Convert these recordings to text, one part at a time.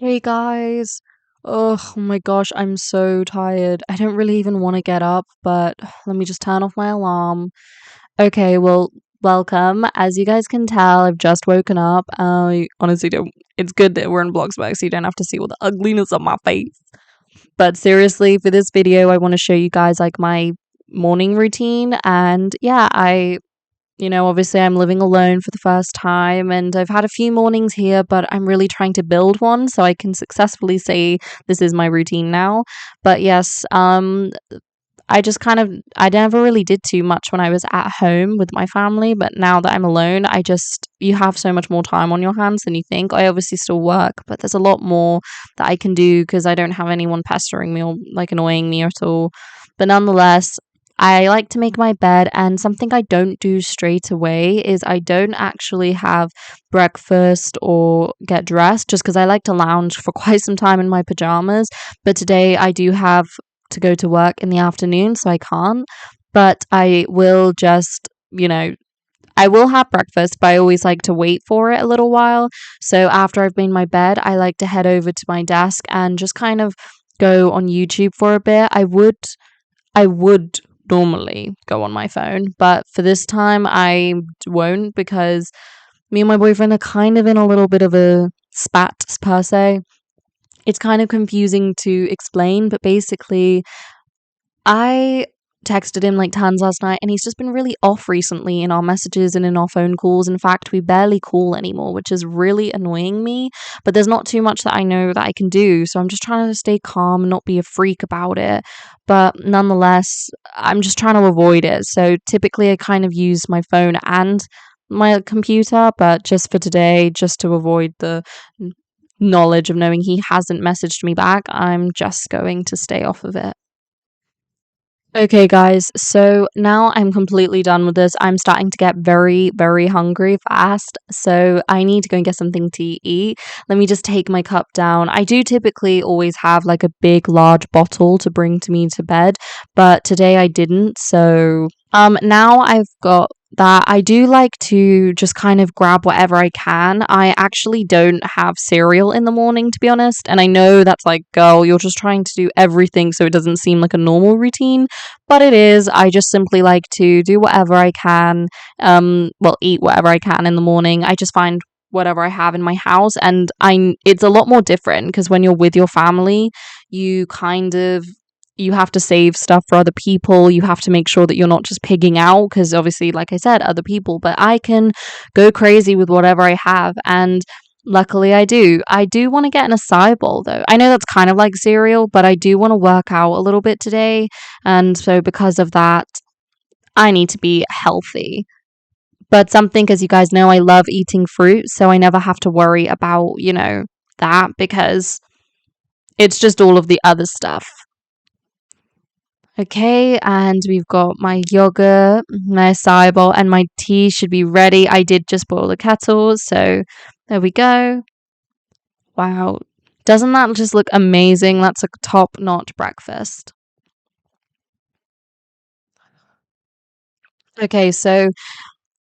Hey guys. Oh my gosh, I'm so tired. I don't really even want to get up, but let me just turn off my alarm. Okay, well, welcome. As you guys can tell, I've just woken up. I honestly don't. It's good that we're in Bloxburg, so you don't have to see all the ugliness on my face. But seriously, for this video, I want to show you guys like my morning routine. And yeah, obviously I'm living alone for the first time and I've had a few mornings here, but I'm really trying to build one so I can successfully say this is my routine now. But yes, I never really did too much when I was at home with my family, but now that I'm alone, you have so much more time on your hands than you think. I obviously still work, but there's a lot more that I can do because I don't have anyone pestering me or like annoying me at all. But nonetheless, I like to make my bed, and something I don't do straight away is I don't actually have breakfast or get dressed just because I like to lounge for quite some time in my pajamas. But today I do have to go to work in the afternoon, so I can't. But I will I will have breakfast, but I always like to wait for it a little while. So after I've made my bed, I like to head over to my desk and just kind of go on YouTube for a bit. I would normally go on my phone, but for this time I won't because me and my boyfriend are kind of in a little bit of a spat per se. It's kind of confusing to explain, but basically I texted him like tons last night and he's just been really off recently in our messages and in our phone calls. In fact, we barely call anymore, which is really annoying me. But there's not too much that I know that I can do. So I'm just trying to stay calm and not be a freak about it. But nonetheless, I'm just trying to avoid it. So typically I kind of use my phone and my computer, but just for today, just to avoid the knowledge of knowing he hasn't messaged me back, I'm just going to stay off of it. Okay, guys, so now I'm completely done with this. I'm starting to get very, very hungry fast. So I need to go and get something to eat. Let me just take my cup down. I do typically always have like a big, large bottle to bring to me to bed, but today I didn't. So now I've got that. I do like to just kind of grab whatever I can. I actually don't have cereal in the morning, to be honest. And I know that's like, girl, you're just trying to do everything so it doesn't seem like a normal routine, but it is. I just simply like to do whatever I can, eat whatever I can in the morning. I just find whatever I have in my house, and I it's a lot more different because when you're with your family, you kind of you have to save stuff for other people. You have to make sure that you're not just pigging out because obviously, like I said, other people, but I can go crazy with whatever I have, and luckily I do. I do want to get an acai bowl though. I know that's kind of like cereal, but I do want to work out a little bit today, and so because of that, I need to be healthy. But something, as you guys know, I love eating fruit, so I never have to worry about, that because it's just all of the other stuff. Okay, and we've got my yogurt, my acai bowl, and my tea should be ready. I did just boil the kettle, so there we go. Wow. Doesn't that just look amazing? That's a top-notch breakfast. Okay, so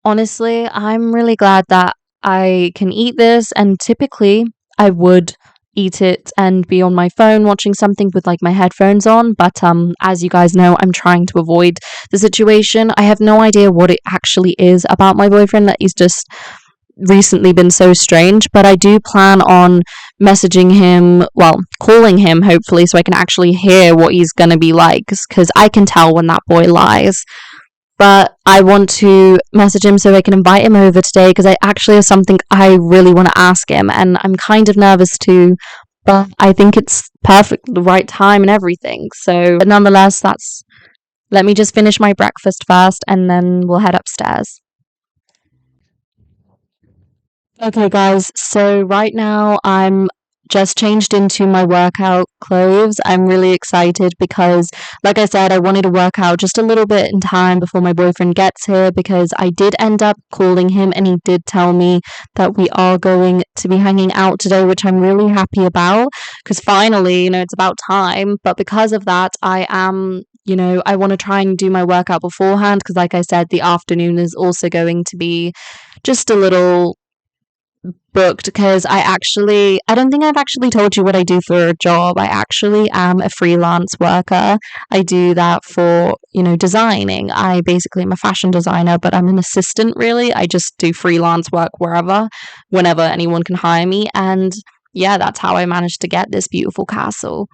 honestly, I'm really glad that I can eat this, and typically I would eat it and be on my phone watching something with like my headphones on, but as you guys know, I'm trying to avoid the situation. I have no idea what it actually is about my boyfriend that he's just recently been so strange, but I do plan on messaging him, well, calling him hopefully so I can actually hear what he's going to be like because I can tell when that boy lies. But I want to message him so I can invite him over today because I actually have something I really want to ask him, and I'm kind of nervous too, but I think it's perfect, the right time and everything. So, but nonetheless, that's let me just finish my breakfast first and then we'll head upstairs. Okay, guys, so right now I'm just changed into my workout clothes. I'm really excited because, like I said, I wanted to work out just a little bit in time before my boyfriend gets here because I did end up calling him and he did tell me that we are going to be hanging out today, which I'm really happy about because finally, it's about time. But because of that, I am. I want to try and do my workout beforehand because, like I said, the afternoon is also going to be just a little booked because I don't think I've actually told you what I do for a job. I actually am a freelance worker. I do that for, designing. I basically am a fashion designer, but I'm an assistant really. I just do freelance work whenever anyone can hire me. And yeah, that's how I managed to get this beautiful castle.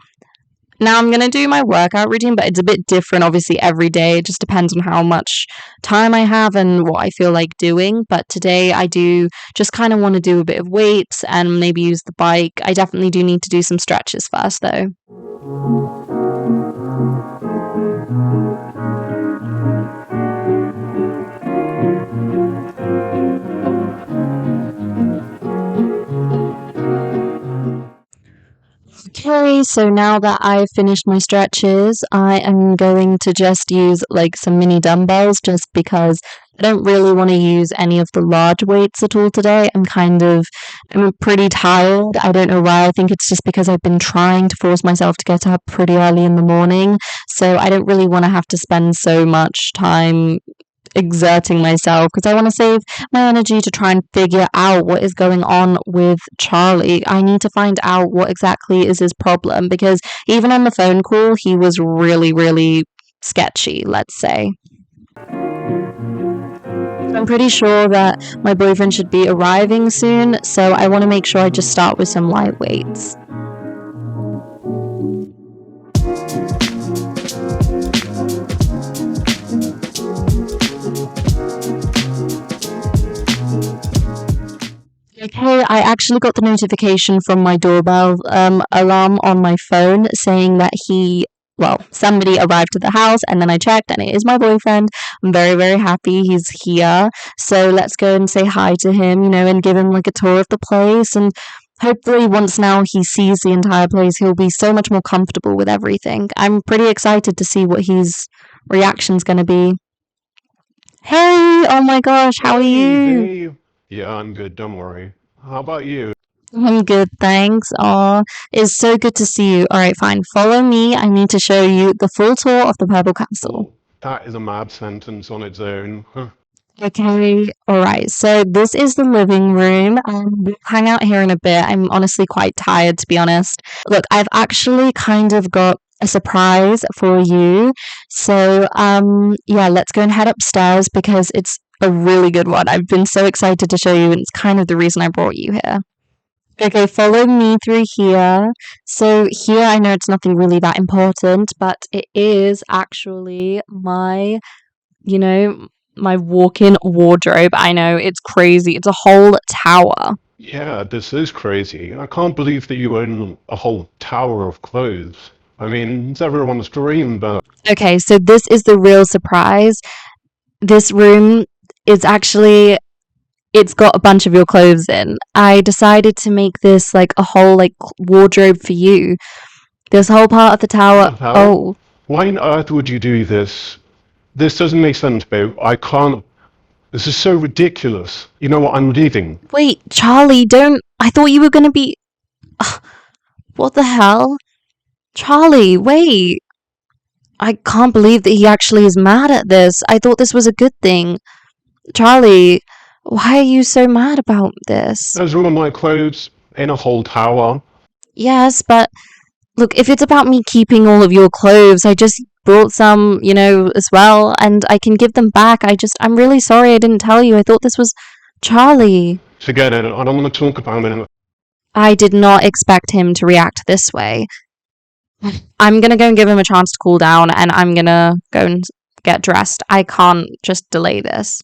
Now I'm gonna do my workout routine, but it's a bit different obviously every day. It just depends on how much time I have and what I feel like doing. But today I do just kind of want to do a bit of weights and maybe use the bike. I definitely do need to do some stretches first though. Okay, so now that I've finished my stretches, I am going to just use like some mini dumbbells just because I don't really want to use any of the large weights at all today. I'm pretty tired. I don't know why. I think it's just because I've been trying to force myself to get up pretty early in the morning. So I don't really want to have to spend so much time exerting myself because I want to save my energy to try and figure out what is going on with Charlie. I need to find out what exactly is his problem because even on the phone call, he was really, really sketchy, let's say. I'm pretty sure that my boyfriend should be arriving soon, so I want to make sure I just start with some light weights. Okay, I actually got the notification from my doorbell alarm on my phone saying that somebody arrived at the house, and then I checked, and it is my boyfriend. I'm very, very happy he's here. So let's go and say hi to him, and give him like a tour of the place. And hopefully, once now he sees the entire place, he'll be so much more comfortable with everything. I'm pretty excited to see what his reaction's going to be. Hey, oh my gosh, how are Hey, you? babe. Yeah, I'm good, don't worry. How about you? I'm good, thanks. Aw, it's so good to see you. All right, fine. Follow me. I need to show you the full tour of the Purple Castle. Oh, that is a mad sentence on its own. Huh. Okay, all right. So this is the living room, and we'll hang out here in a bit. I'm honestly quite tired, to be honest. Look, I've actually kind of got a surprise for you. So, yeah, let's go and head upstairs because it's a really good one. I've been so excited to show you, and it's kind of the reason I brought you here. Okay, follow me through here. So here I know it's nothing really that important, but it is actually you know, my walk-in wardrobe. I know it's crazy. It's a whole tower. Yeah, this is crazy. I can't believe that you own a whole tower of clothes. I mean, it's everyone's dream, but Okay, so this is the real surprise. This room is actually it's got a bunch of your clothes in. I decided to make this like a whole like wardrobe for you. This whole part of the what tower. the hell? Oh, Why on earth would you do this? This doesn't make sense, babe. I can't. This is so ridiculous. You know what? I'm leaving. wait, Charlie, don't. I thought you were gonna be. Ugh, what the hell? Charlie, wait. I can't believe that he actually is mad at this. I thought this was a good thing. Charlie, why are you so mad about this? There's all of my clothes in a whole tower. Yes, but look, if it's about me keeping all of your clothes, I just brought some, as well, and I can give them back. I'm really sorry I didn't tell you. I thought this was Charlie. Forget it. I don't want to talk about it. I did not expect him to react this way. I'm gonna go and give him a chance to cool down, and I'm gonna go and get dressed. I can't just delay this.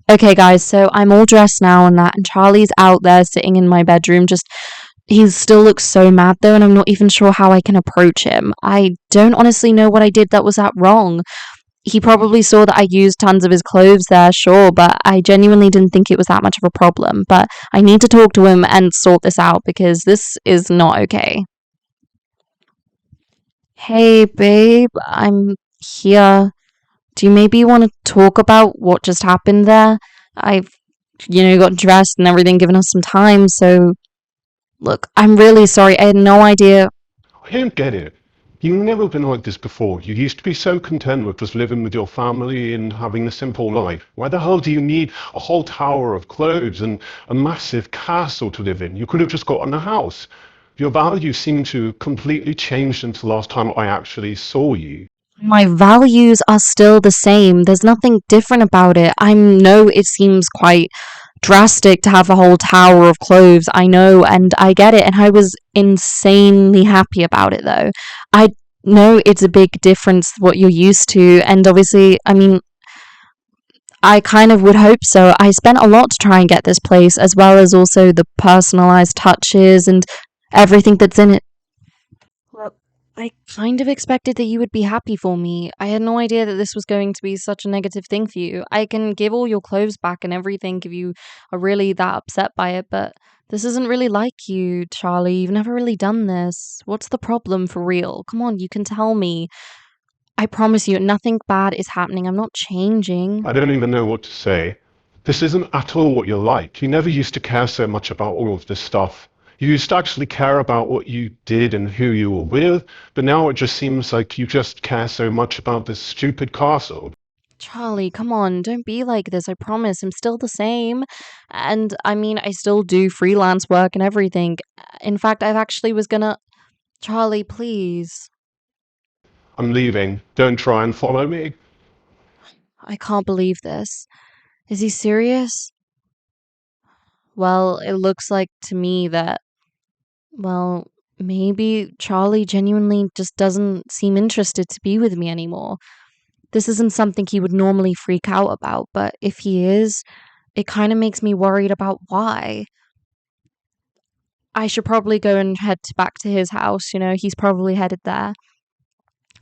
Okay, guys, so I'm all dressed now and that, and Charlie's out there sitting in my bedroom. He still looks so mad though, and I'm not even sure how I can approach him. I don't honestly know what I did that was that wrong. He probably saw that I used tons of his clothes there, sure, but I genuinely didn't think it was that much of a problem. But I need to talk to him and sort this out because this is not okay. Hey, babe, I'm here. Do you maybe want to talk about what just happened there? I've, got dressed and everything, given us some time, so look, I'm really sorry. I had no idea. I don't get it. You've never been like this before. You used to be so content with just living with your family and having a simple life. Why the hell do you need a whole tower of clothes and a massive castle to live in? You could have just gotten a house. Your values seem to completely change since the last time I actually saw you. My values are still the same. There's nothing different about it. I know it seems quite drastic to have a whole tower of clothes. I know, and I get it. And I was insanely happy about it, though. I know it's a big difference what you're used to. And obviously, I mean, I kind of would hope so. I spent a lot to try and get this place, as well as also the personalized touches and everything that's in it. Well, I kind of expected that you would be happy for me. I had no idea that this was going to be such a negative thing for you. I can give all your clothes back and everything if you are really that upset by it, but this isn't really like you, Charlie. You've never really done this. What's the problem for real? Come on, you can tell me. I promise you, nothing bad is happening. I'm not changing. I don't even know what to say. This isn't at all what you're like. You never used to care so much about all of this stuff. You used to actually care about what you did and who you were with, but now it just seems like you just care so much about this stupid castle. Charlie, come on, don't be like this. I promise I'm still the same. And I mean, I still do freelance work and everything. In fact, I've actually was gonna. Charlie, please. I'm leaving. Don't try and follow me. I can't believe this. Is he serious? Well, it looks like to me that, well, maybe Charlie genuinely just doesn't seem interested to be with me anymore. This isn't something he would normally freak out about, but if he is, it kind of makes me worried about why. I should probably go and head back to his house. He's probably headed there.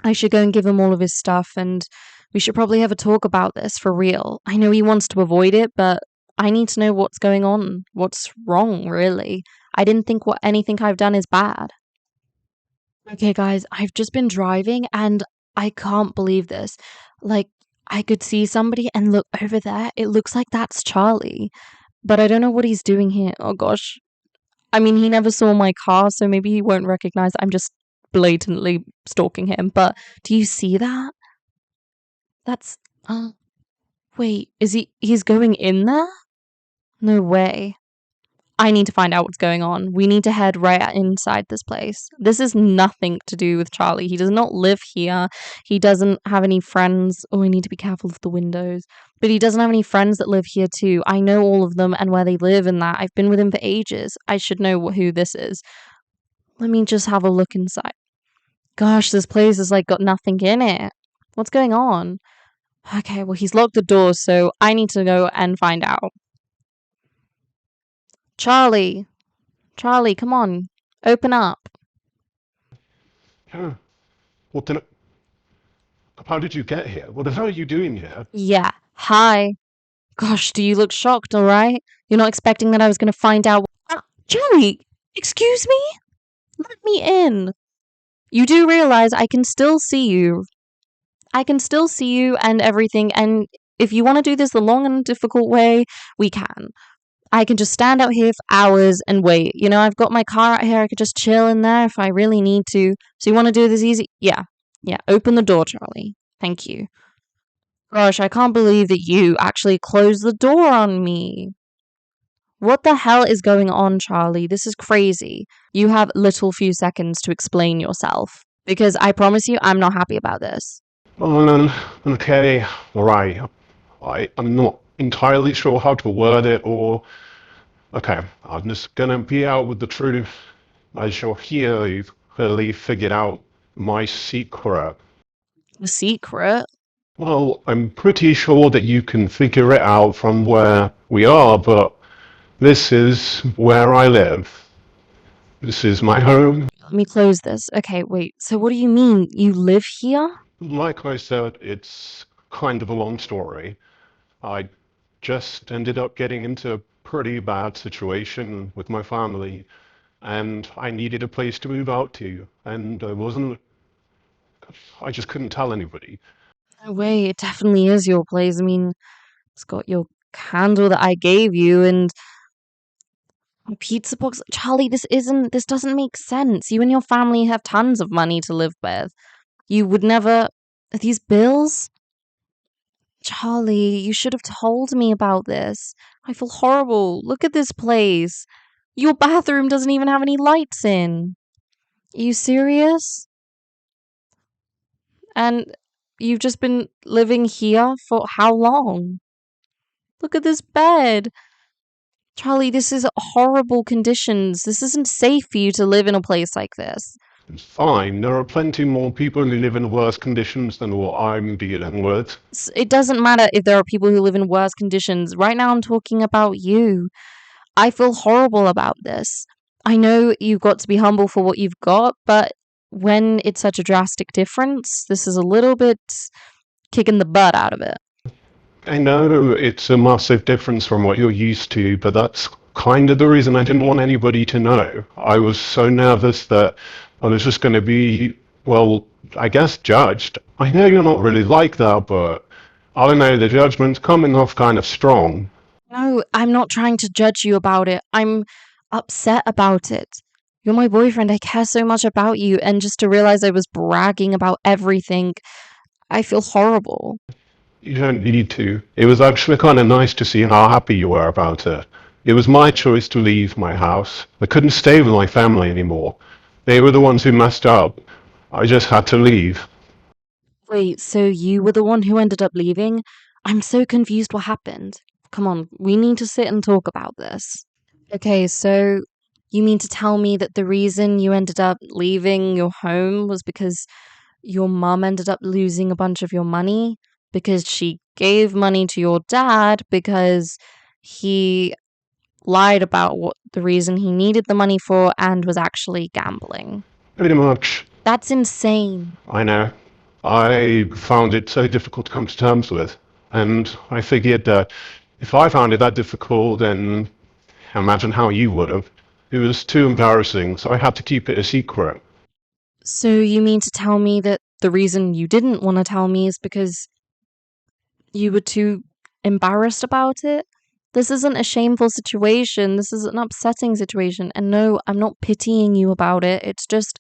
I should go and give him all of his stuff, and we should probably have a talk about this for real. I know he wants to avoid it, but I need to know what's going on. What's wrong, really? I didn't think what anything I've done is bad. Okay, guys, I've just been driving and I can't believe this. Like, I could see somebody and look over there. It looks like that's Charlie, but I don't know what he's doing here. Oh gosh. I mean, he never saw my car, so maybe he won't recognize I'm just blatantly stalking him. But do you see that? That's wait, he's going in there? No way. I need to find out what's going on. We need to head right inside this place. This is nothing to do with Charlie. He does not live here. He doesn't have any friends. Oh, I need to be careful of the windows. But he doesn't have any friends that live here too. I know all of them and where they live and that. I've been with him for ages. I should know who this is. Let me just have a look inside. Gosh, this place has like got nothing in it. What's going on? Okay, well, he's locked the doors, so I need to go and find out. Charlie, Charlie, come on, open up. Yeah. What the... How did you get here? What the hell are you doing here? Yeah, hi. Gosh, do you look shocked, alright? You're not expecting that I was gonna find out. Charlie, excuse me? Let me in. You do realize I can still see you. I can still see you and everything, and if you want to do this the long and difficult way, we can. I can just stand out here for hours and wait. I've got my car out here. I could just chill in there if I really need to. So you want to do this easy? Yeah. Yeah. Open the door, Charlie. Thank you. Gosh, I can't believe that you actually closed the door on me. What the hell is going on, Charlie? This is crazy. You have little few seconds to explain yourself. Because I promise you, I'm not happy about this. Okay, alright. I'm not entirely sure how to word it or... Okay, I'm just gonna be out with the truth. As you're here, you've clearly figured out my secret. The secret? Well, I'm pretty sure that you can figure it out from where we are, but this is where I live. This is my home. Let me close this. Okay, wait. So what do you mean? You live here? Like I said, it's kind of a long story. I just ended up getting into a pretty bad situation with my family, and I needed a place to move out to, and I just couldn't tell anybody. No way. It definitely is your place. I mean, it's got your candle that I gave you, and A pizza box? Charlie, this doesn't make sense. You and your family have tons of money to live with. You would never. These bills? Charlie, you should have told me about this. I feel horrible. Look at this place. Your bathroom doesn't even have any lights in. Are you serious? And you've just been living here for how long? Look at this bed. Charlie, this is horrible conditions. This isn't safe for you to live in a place like this. It's fine. There are plenty more people who live in worse conditions than what I'm dealing with. It doesn't matter if there are people who live in worse conditions. Right now, I'm talking about you. I feel horrible about this. I know you've got to be humble for what you've got, but when it's such a drastic difference, this is a little bit kicking the butt out of it. I know it's a massive difference from what you're used to, but that's kind of the reason I didn't want anybody to know. I was so nervous that I was just going to be, well, I guess judged. I know you're not really like that, but I don't know, the judgment's coming off kind of strong. No, I'm not trying to judge you about it. I'm upset about it. You're my boyfriend. I care so much about you. And just to realize I was bragging about everything, I feel horrible. You don't need to. It was actually kind of nice to see how happy you were about it. It was my choice to leave my house. I couldn't stay with my family anymore. They were the ones who messed up. I just had to leave. Wait, so you were the one who ended up leaving? I'm so confused what happened. Come on, we need to sit and talk about this. Okay, so you mean to tell me that the reason you ended up leaving your home was because your mum ended up losing a bunch of your money? Because she gave money to your dad because he lied about what the reason he needed the money for and was actually gambling. Pretty much. That's insane. I know. I found it so difficult to come to terms with. And I figured that if I found it that difficult, then imagine how you would have. It was too embarrassing, so I had to keep it a secret. So you mean to tell me that the reason you didn't want to tell me is because you were too embarrassed about it? This isn't a shameful situation. This is an upsetting situation. And no, I'm not pitying you about it. It's just,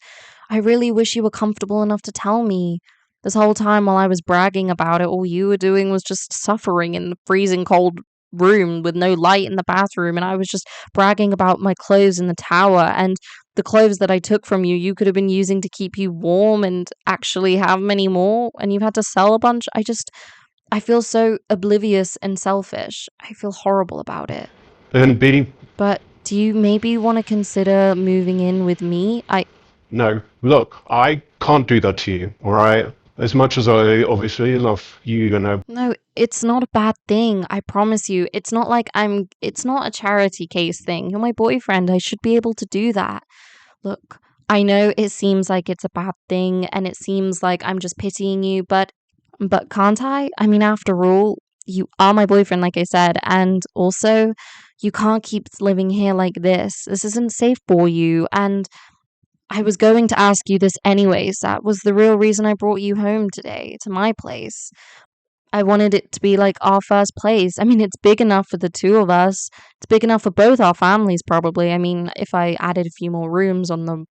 I really wish you were comfortable enough to tell me. This whole time while I was bragging about it, all you were doing was just suffering in the freezing cold room with no light in the bathroom. And I was just bragging about my clothes in the tower. And the clothes that I took from you, you could have been using to keep you warm and actually have many more. And you've had to sell a bunch. I feel so oblivious and selfish. I feel horrible about it. And B, But do you maybe want to consider moving in with me? no, look, I can't do that to you, alright? As much as I obviously love you. No, it's not a bad thing. I promise you. It's not a charity case thing. You're my boyfriend. I should be able to do that. Look, I know it seems like it's a bad thing and it seems like I'm just pitying you, but can't I? I mean, after all, you are my boyfriend, like I said, and also you can't keep living here like this. This isn't safe for you. And I was going to ask you this anyways. That was the real reason I brought you home today, to my place. I wanted it to be like our first place. I mean, it's big enough for the two of us. It's big enough for both our families, probably. I mean, if I added a few more rooms in the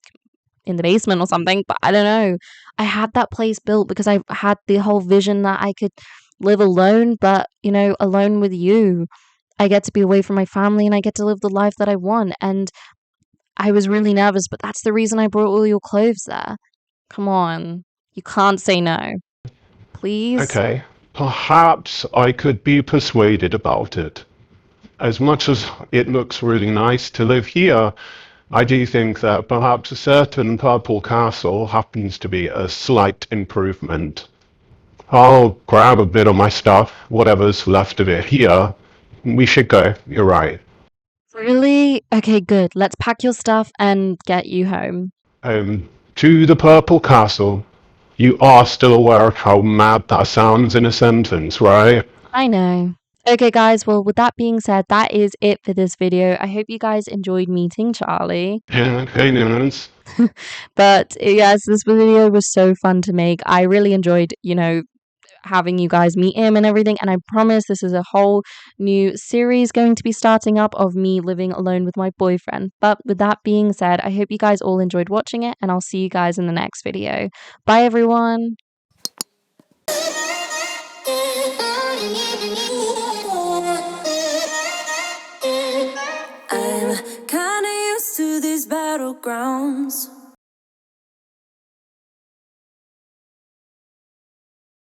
basement or something, but I don't know. I had that place built because I had the whole vision that I could live alone, but alone with you. I get to be away from my family and I get to live the life that I want. And I was really nervous, but that's the reason I brought all your clothes there. Come on. You can't say no. Please? Okay, perhaps I could be persuaded about it. As much as it looks really nice to live here, I do think that perhaps a certain purple castle happens to be a slight improvement. I'll grab a bit of my stuff, whatever's left of it here. We should go, you're right. Really? Okay, good. Let's pack your stuff and get you home. To the purple castle. You are still aware of how mad that sounds in a sentence, right? I know. Okay, guys, well, with that being said, that is it for this video. I hope you guys enjoyed meeting Charlie. Yeah, hey, Nance. But yes, this video was so fun to make. I really enjoyed, having you guys meet him and everything. And I promise this is a whole new series going to be starting up of me living alone with my boyfriend. But with that being said, I hope you guys all enjoyed watching it, and I'll see you guys in the next video. Bye, everyone. I'm kinda used to these battlegrounds.